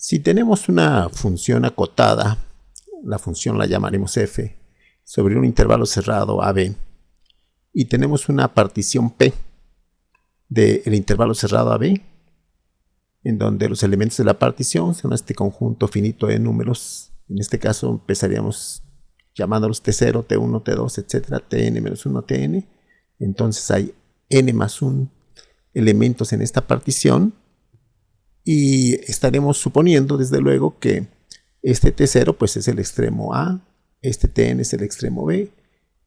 Si tenemos una función acotada, la función la llamaremos f, sobre un intervalo cerrado AB, y tenemos una partición P del intervalo cerrado AB, en donde los elementos de la partición son este conjunto finito de números. En este caso empezaríamos llamándolos T0, T1, T2, etc., Tn-1, Tn. Entonces hay n más 1 elementos en esta partición, y estaremos suponiendo desde luego que este T0 pues es el extremo A, este Tn es el extremo B,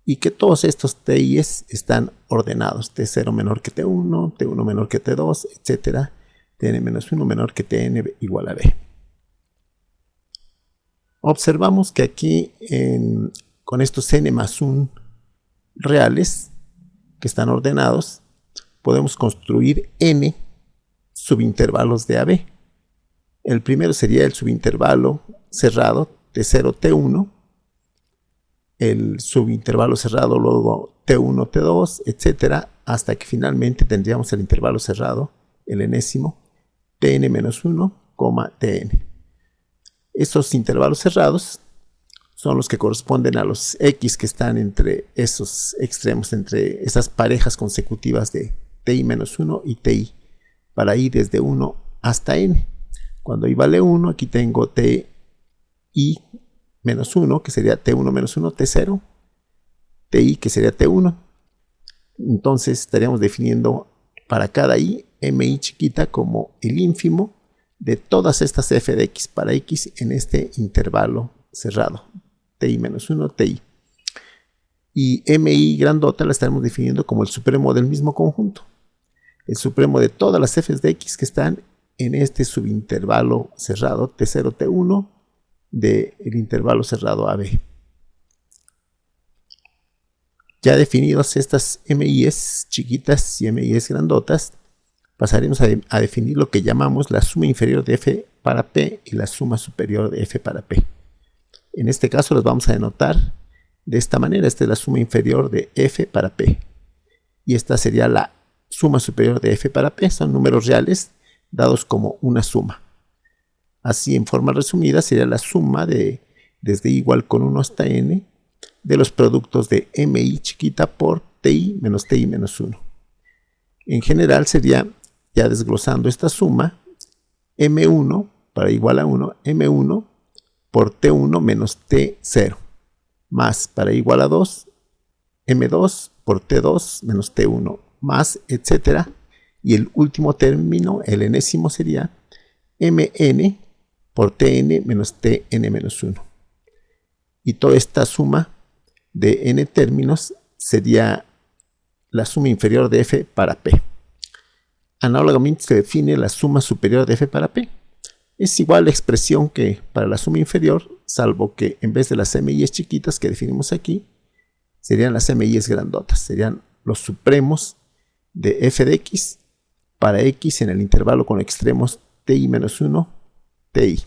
y que todos estos Ti's están ordenados, T0 menor que T1, T1 menor que T2, etc., Tn-1 menor que Tn igual a B. Observamos que aquí con estos n más 1 reales que están ordenados, podemos construir n subintervalos de AB. El primero sería el subintervalo cerrado T0, T1, el subintervalo cerrado luego T1, T2, etc., hasta que finalmente tendríamos el intervalo cerrado, el enésimo, Tn-1, Tn. Estos intervalos cerrados son los que corresponden a los x que están entre esos extremos, entre esas parejas consecutivas de ti-1 y ti, para ir desde 1 hasta n. Cuando i vale 1, aquí tengo ti-1, que sería t1-1, t0, ti, que sería t1. Entonces estaríamos definiendo para cada i, mi chiquita como el ínfimo de todas estas f de x para x en este intervalo cerrado, ti-1, ti. Y mi grandota la estaremos definiendo como el supremo del mismo conjunto, el supremo de todas las f de x que están en este subintervalo cerrado T0, T1 del intervalo cerrado AB. Ya definidos estas mi's chiquitas y mi's grandotas, pasaremos a definir lo que llamamos la suma inferior de f para p y la suma superior de f para p. En este caso los vamos a denotar de esta manera. Esta es la suma inferior de f para p, y esta sería la suma superior de f para p. Son números reales dados como una suma. Así, en forma resumida, sería la suma desde i igual con 1 hasta n de los productos de mi chiquita por ti menos ti menos 1. En general sería, ya desglosando esta suma, m1 para igual a 1, m1 por t1 menos t0, más para igual a 2, m2 por t2 menos t1, más, etc. Y el último término, el enésimo, sería mn por tn menos tn menos 1. Y toda esta suma de n términos sería la suma inferior de f para p. Análogamente se define la suma superior de f para p. Es igual la expresión que para la suma inferior, salvo que en vez de las mi's chiquitas que definimos aquí, serían las mi's grandotas. Serían los supremos de f de x para x en el intervalo con extremos ti-1, ti.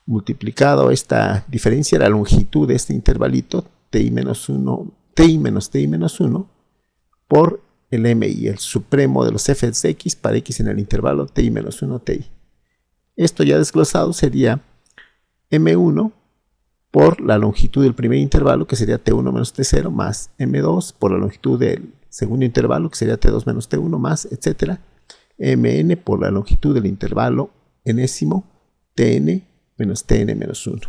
Multiplicado esta diferencia, la longitud de este intervalito, ti-1, ti menos ti-1, por el mi, el supremo de los f de x para x en el intervalo ti-1, ti. Esto ya desglosado sería m1 por la longitud del primer intervalo, que sería t1 menos t0, más m2 por la longitud del segundo intervalo, que sería t2 menos t1, más, etc. mn por la longitud del intervalo enésimo, tn menos tn menos 1.